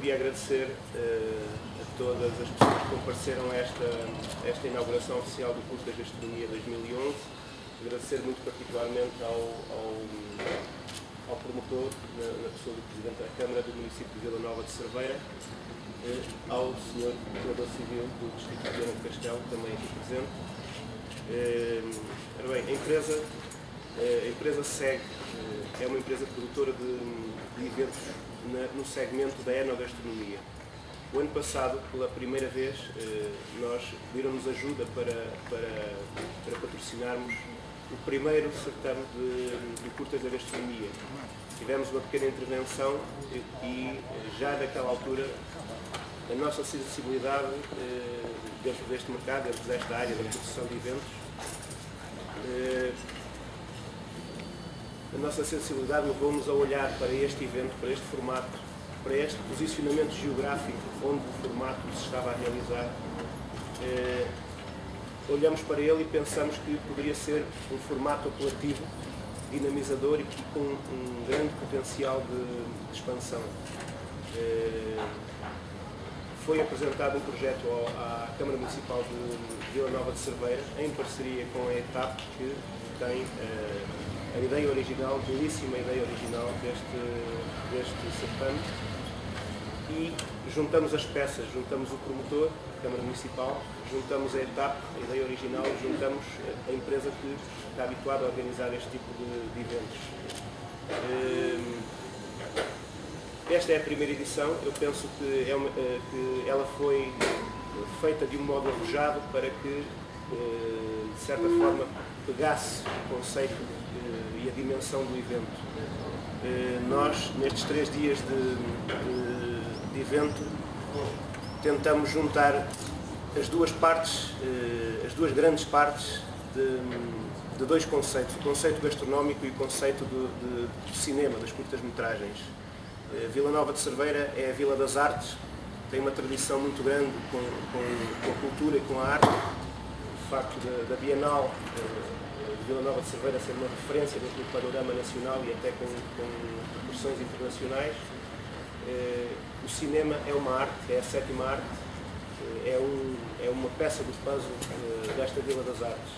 queria agradecer a todas as pessoas que compareceram a esta inauguração oficial do curso de Gastronomia 2011. Agradecer muito particularmente ao promotor, na pessoa do Presidente da Câmara do município de Vila Nova de Cerveira, ao Sr. Procurador Civil do Distrito de Viana do Castelo, também aqui presente. Ora bem, a empresa segue, é uma empresa produtora de eventos no segmento da enogastronomia. O ano passado, pela primeira vez, nós pediram-nos ajuda para patrocinarmos o primeiro certame de curtas da gastronomia. Tivemos uma pequena intervenção e já naquela altura a nossa sensibilidade dentro deste mercado, dentro desta área da produção de eventos, a nossa sensibilidade levou-nos a olhar para este evento, para este formato, para este posicionamento geográfico onde o formato se estava a realizar. Olhamos para ele e pensamos que poderia ser um formato apelativo, dinamizador e com um grande potencial de expansão. Foi apresentado um projeto à Câmara Municipal de Vila Nova de Cerveira, em parceria com a ETAP, que tem a ideia original, a belíssima ideia original deste certame. E juntamos as peças, juntamos o promotor, a Câmara Municipal, juntamos a ETAP, a ideia original, e juntamos a empresa que está habituada a organizar este tipo de eventos. Esta é a primeira edição. Eu penso que ela foi feita de um modo arrojado para que, de certa forma, pegasse o conceito e a dimensão do evento. Nós, nestes 3 dias de evento, tentamos juntar as duas grandes partes de 2 conceitos, o conceito gastronómico e o conceito de cinema, das curtas-metragens. Vila Nova de Cerveira é a Vila das Artes, tem uma tradição muito grande com a cultura e com a arte. O facto da Bienal de Vila Nova de Cerveira ser uma referência dentro do panorama nacional e até com proporções internacionais. O cinema é uma arte, é a 7ª arte, é uma peça do puzzle desta Vila das Artes.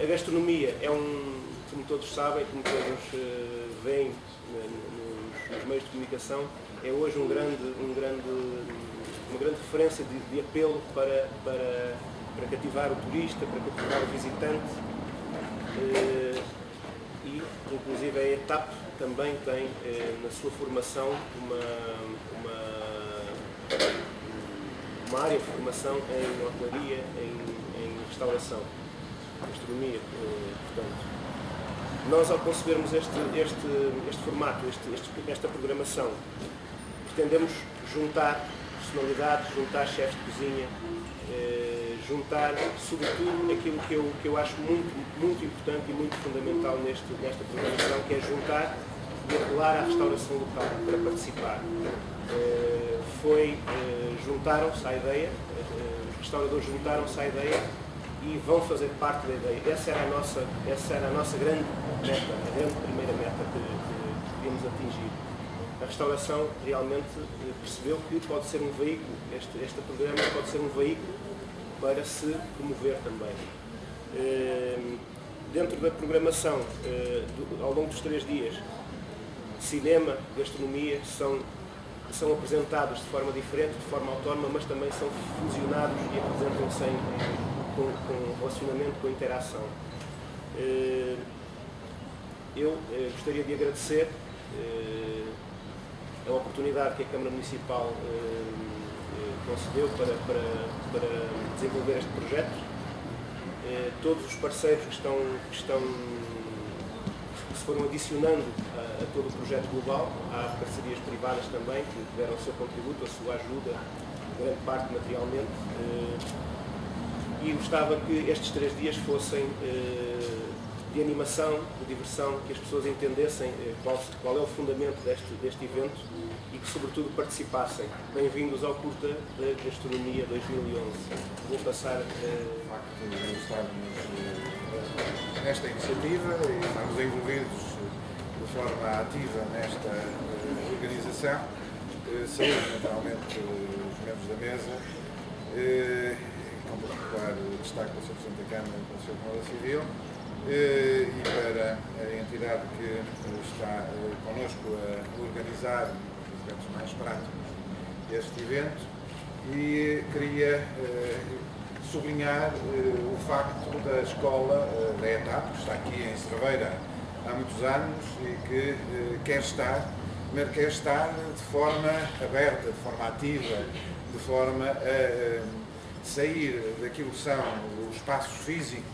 A gastronomia é como todos sabem, como todos veem nos meios de comunicação, é hoje uma grande referência de apelo para cativar o turista, para cativar o visitante. E, inclusive, a ETAP também tem na sua formação uma área de formação em hotelaria, em restauração, gastronomia, portanto. Nós, ao concebermos este formato, esta programação, pretendemos juntar personalidades, juntar chefes de cozinha, juntar, sobretudo, aquilo que eu acho muito importante e muito fundamental nesta programação, que é juntar e apelar à restauração local para participar. Juntaram-se à ideia, os restauradores juntaram-se à ideia e vão fazer parte da ideia. Essa era a nossa grande meta, a grande primeira meta que queríamos atingir. A restauração realmente percebeu que pode ser um veículo, este programa pode ser um veículo para se promover também. Dentro da programação, ao longo dos 3 dias, cinema, gastronomia são apresentados de forma diferente, de forma autónoma, mas também são fusionados e apresentam-se com relacionamento, com interação. Eu gostaria de agradecer a oportunidade que a Câmara Municipal concedeu para desenvolver este projeto. Todos os parceiros que se foram adicionando a todo o projeto global, há parcerias privadas também que deram o seu contributo, a sua ajuda, grande parte materialmente. E gostava que estes 3 dias fossem de animação, de diversão, que as pessoas entendessem qual é o fundamento deste evento e que, sobretudo, participassem. Bem-vindos ao Curta da Gastronomia 2011. Vou passar... De facto, estamos nesta iniciativa e estamos envolvidos de forma ativa nesta organização. saúde, naturalmente, os membros da mesa, com particular destaque para o Sr. Presidente da Câmara e para o Sr. Promotor Civil, e para a entidade que está connosco a organizar os aspectos mais práticos deste evento, e queria sublinhar o facto da escola da ETAP, que está aqui em Cerveira há muitos anos e que quer estar de forma aberta, de forma ativa, de forma a sair daquilo que são os espaços físicos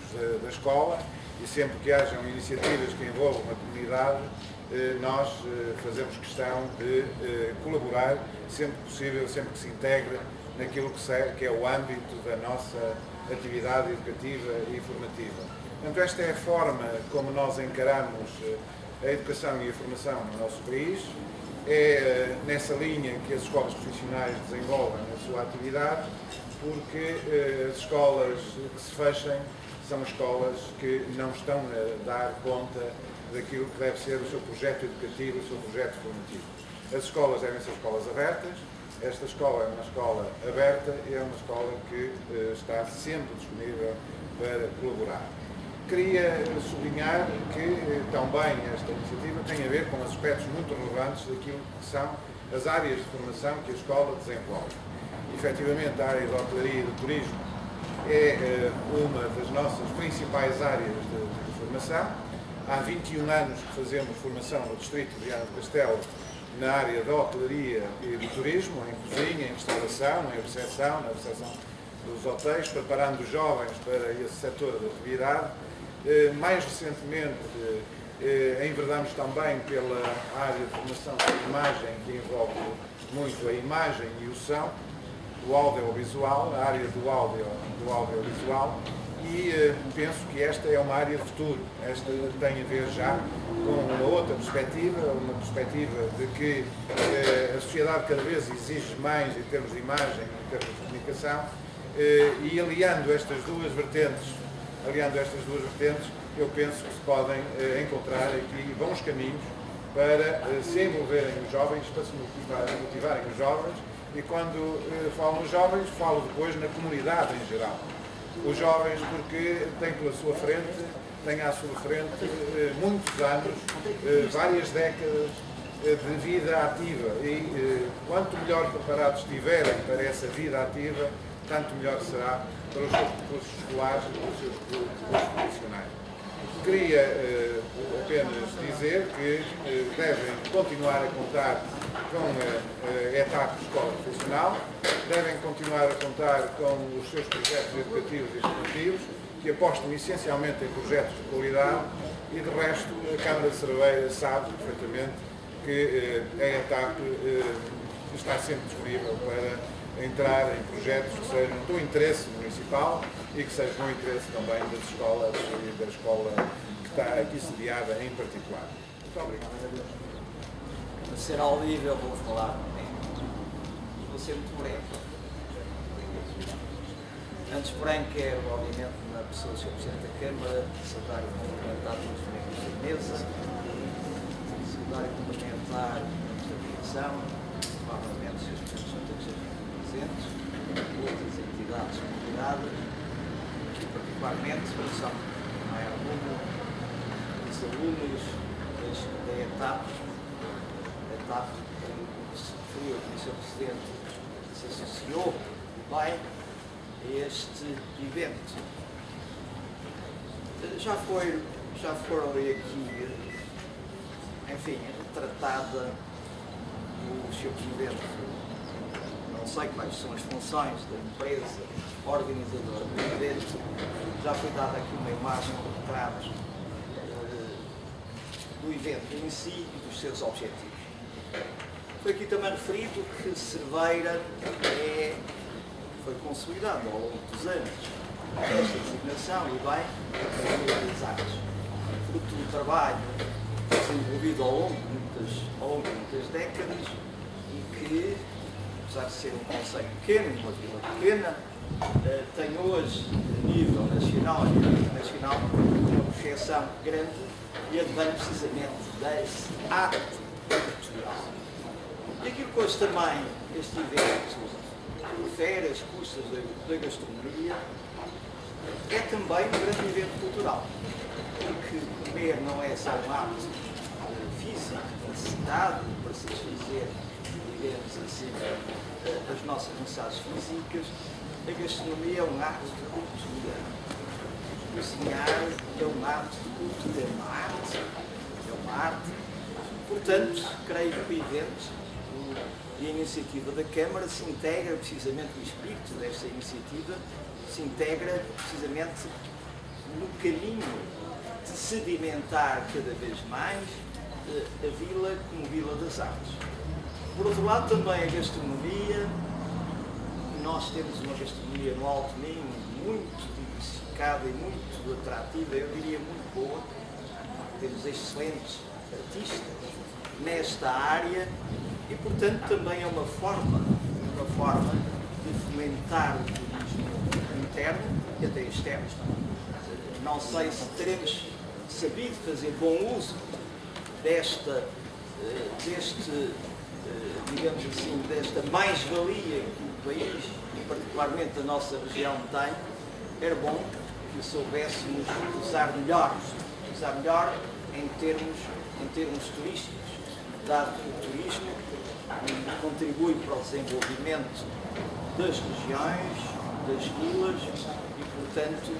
da escola, e sempre que hajam iniciativas que envolvam a comunidade, nós fazemos questão de colaborar sempre que possível, sempre que se integre naquilo que é o âmbito da nossa atividade educativa e formativa. Portanto, esta é a forma como nós encaramos a educação e a formação no nosso país. É nessa linha que as escolas profissionais desenvolvem a sua atividade, porque as escolas que se fechem são escolas que não estão a dar conta daquilo que deve ser o seu projeto educativo, o seu projeto formativo. As escolas devem ser escolas abertas. Esta escola é uma escola aberta e é uma escola que está sempre disponível para colaborar. Queria sublinhar que também esta iniciativa tem a ver com aspectos muito relevantes daquilo que são as áreas de formação que a escola desenvolve. Efetivamente, a área de hotelaria e do turismo é uma das nossas principais áreas de formação. Há 21 anos que fazemos formação no distrito de Viana do Castelo na área da hotelaria e do turismo, em cozinha, em restauração, na recepção dos hotéis, preparando os jovens para esse setor da atividade. Mais recentemente, enverdamos também pela área de formação de imagem, que envolve muito a imagem e o som, o audiovisual, a área do audiovisual, e penso que esta é uma área de futuro. Esta tem a ver já com uma outra perspectiva, uma perspectiva de que a sociedade cada vez exige mais em termos de imagem, em termos de comunicação, e aliando estas duas vertentes, eu penso que se podem encontrar aqui bons caminhos para se envolverem os jovens, para se motivarem os jovens, e quando falo nos jovens, falo depois na comunidade em geral. Os jovens, porque têm à sua frente muitos anos, várias décadas de vida ativa, e quanto melhor preparados estiverem para essa vida ativa, tanto melhor será para os seus percursos escolares e para os seus percursos profissionais. Queria apenas dizer que devem continuar a contar com a ETAP Escola Profissional, devem continuar a contar com os seus projetos educativos e formativos, que apostam essencialmente em projetos de qualidade, e de resto a Câmara de Cerveira sabe perfeitamente que a ETAP está sempre disponível para entrar em projetos que sejam do interesse municipal e que sejam do interesse também das escolas e da escola que está aqui sediada em particular. Muito obrigado. Para ser audível, vou falar. Vou ser muito breve. Antes, porém, quero, obviamente, na pessoa do Sr. Presidente da Câmara, saudar e cumprimentar todos os membros da mesa, saudar e cumprimentar os membros da Comissão, provavelmente os Srs. Presidentes são todos presentes, outras entidades convidadas, e particularmente a Comissão Maior Aluno, os alunos da ETAP. A ETAP, como se referiu, como o Sr. Presidente se associou bem a este evento. Já foram aqui, enfim, retratada o Sr. Presidente. Não sei quais são as funções da empresa organizadora do evento. Já foi dada aqui uma imagem, um retrato do evento em si e dos seus objetivos. Foi aqui também referido que Cerveira foi consolidado ao longo dos anos esta designação, e bem, realizados, fruto do trabalho desenvolvido ao longo de muitas décadas, e que, apesar de ser um conceito pequeno, uma vila pequena, tem hoje, a nível nacional e internacional, uma projeção grande, e advém precisamente desse arte cultural. E aquilo que hoje também este evento refere às custas da gastronomia é também um grande evento cultural, porque comer não é só um ato físico, necessidade para satisfazer, digamos assim, as nossas necessidades físicas. A gastronomia é um ato de cultura. Cozinhar é um ato de cultura, é uma arte. É uma arte. Portanto, creio que o evento e a iniciativa da Câmara se integra precisamente, o espírito desta iniciativa se integra precisamente no caminho de sedimentar cada vez mais a vila como Vila das Artes. Por outro lado, também a gastronomia. Nós temos uma gastronomia no Alto Minho muito diversificada e muito atrativa, eu diria muito boa. Temos excelentes artistas nesta área e, portanto, também é uma forma de fomentar o turismo interno e até externo. Não sei se teremos sabido fazer bom uso digamos assim, desta mais-valia que o país, e particularmente a nossa região, tem. Era bom que soubéssemos usar melhor em termos turísticos, dado que o turismo contribui para o desenvolvimento das regiões, das vilas e, portanto,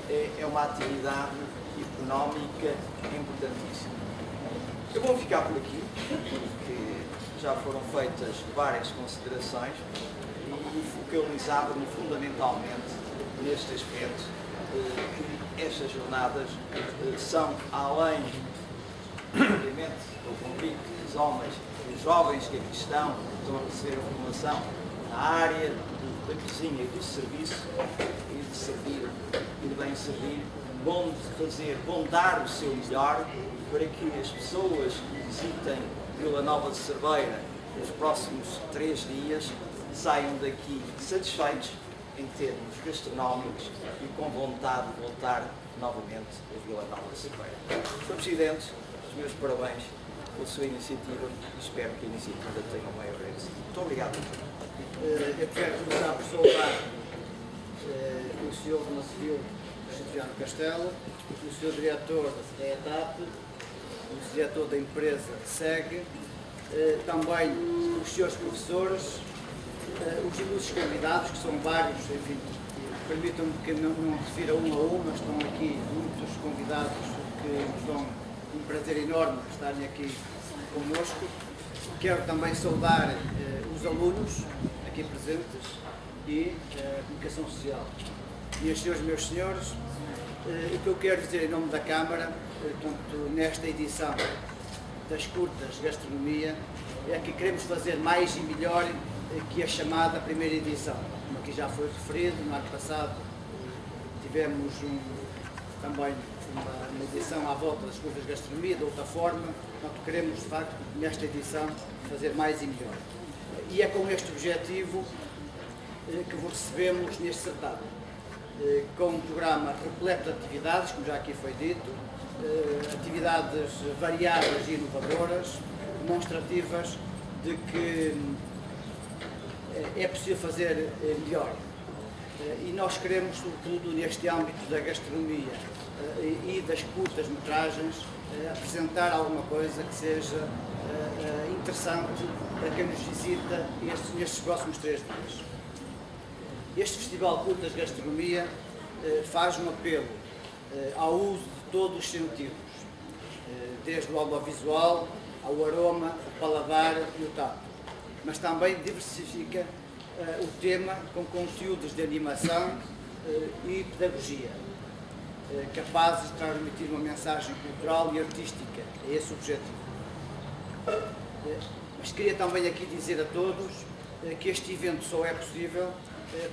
é uma atividade económica importantíssima. Eu vou ficar por aqui, porque já foram feitas várias considerações e focalizava-me fundamentalmente neste aspecto, que estas jornadas são, além, obviamente, do convite dos homens e dos jovens que aqui estão a receber a formação na área da cozinha e do serviço, e de servir e de bem servir, vão dar o seu melhor para que as pessoas que visitem Vila Nova de Cerveira nos próximos 3 dias saiam daqui satisfeitos em termos gastronómicos e com vontade de voltar novamente a Vila Nova de Cerveira. Sr. Presidente, os meus parabéns pela sua iniciativa e espero que a iniciativa tenha o maior êxito. Muito obrigado. Eu quero começar por saudar o Sr. do Civil, Cristiano Castelo, o Sr. Diretor da ETAP, o diretor da empresa SEG, também os senhores professores, os ilustres convidados, que são vários, enfim, permitam-me que não refira um a um, mas estão aqui muitos convidados que nos dão um prazer enorme estarem aqui connosco. Quero também saudar os alunos aqui presentes e a comunicação social. Minhas senhoras e meus senhores, o que eu quero dizer em nome da Câmara, portanto, nesta edição das curtas gastronomia, é que queremos fazer mais e melhor que a chamada primeira edição. Como aqui já foi referido, no ano passado tivemos também uma edição à volta das curtas gastronomia, de outra forma, portanto, queremos de facto nesta edição fazer mais e melhor. E é com este objetivo que vos recebemos neste certame, com um programa repleto de atividades, como já aqui foi dito, atividades variadas e inovadoras, demonstrativas de que é possível fazer melhor. E nós queremos, sobretudo neste âmbito da gastronomia e das curtas metragens, apresentar alguma coisa que seja interessante para quem nos visita nestes próximos 3 dias. Este Festival de Curtas Gastronomia faz um apelo ao uso de todos os sentidos, desde o audiovisual ao aroma, o paladar e o tato, mas também diversifica o tema com conteúdos de animação e pedagogia, capazes de transmitir uma mensagem cultural e artística. É esse o objetivo. Mas queria também aqui dizer a todos que este evento só é possível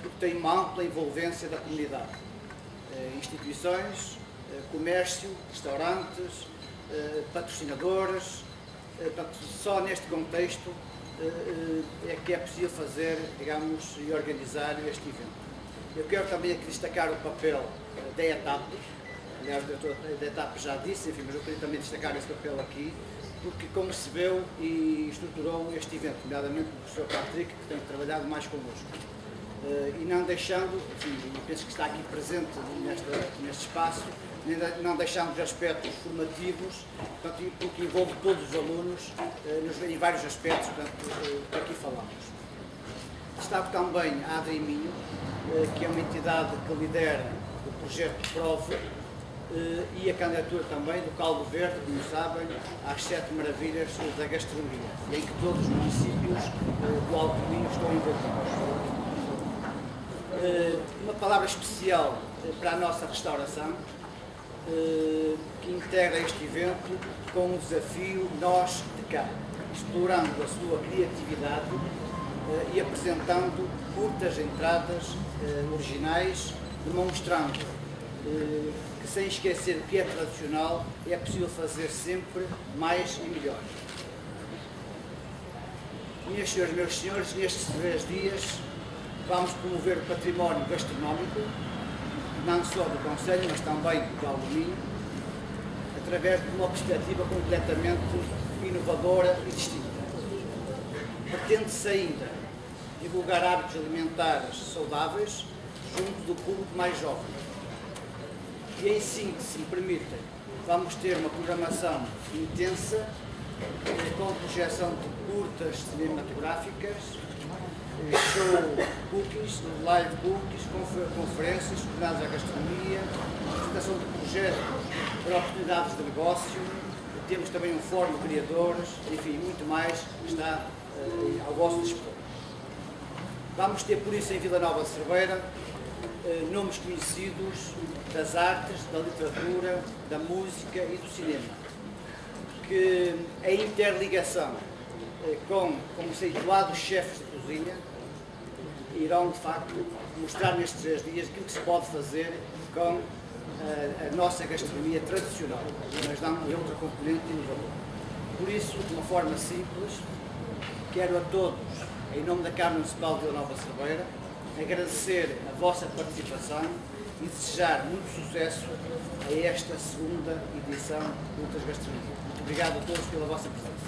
porque tem uma ampla envolvência da comunidade. Instituições, comércio, restaurantes, patrocinadores. Portanto, só neste contexto é que é possível fazer, digamos, e organizar este evento. Eu quero também aqui destacar o papel da ETAP, aliás o diretor da etapa já disse, enfim, mas eu queria também destacar esse papel aqui, porque concebeu e estruturou este evento, nomeadamente o professor Patrick, que tem trabalhado mais connosco. E não deixando, enfim, penso que está aqui presente neste espaço, não deixando os aspectos formativos, portanto, porque envolve todos os alunos em vários aspectos, portanto, que aqui falamos. Destaco também a Adri Minho, que é uma entidade que lidera o projeto PROVE, e a candidatura também do Caldo Verde, como sabem, às 7 maravilhas da gastronomia, em que todos os municípios do Alto Minho estão envolvidos. Uma palavra especial para a nossa restauração, que integra este evento com o desafio Nós de Cá, explorando a sua criatividade e apresentando curtas entradas originais, demonstrando que, sem esquecer o que é tradicional, é possível fazer sempre mais e melhor. Minhas senhoras e meus senhores, nestes 3 dias vamos promover o património gastronómico, não só do Conselho, mas também do Alto Minho, através de uma perspectiva completamente inovadora e distinta. Pretende-se ainda divulgar hábitos alimentares saudáveis junto do público mais jovem. E em síntese, se me permitem, vamos ter uma programação intensa, com projeção de curtas cinematográficas, show cookies, live cookies, conferências coordenadas à gastronomia, apresentação de projetos para oportunidades de negócio, temos também um fórum de criadores, enfim, muito mais está ao vosso dispor. Vamos ter, por isso, em Vila Nova de Cerveira, nomes conhecidos das artes, da literatura, da música e do cinema, que a interligação com conceituados chefes de cozinha irão, de facto, mostrar nestes 3 dias aquilo que se pode fazer com a nossa gastronomia tradicional, mas dando outra componente inovadora. Por isso, de uma forma simples, quero a todos, em nome da Câmara Municipal de Vila Nova de Cerveira, agradecer a vossa participação e desejar muito sucesso a esta 2ª edição de Curtas Gastronomia. Muito obrigado a todos pela vossa presença.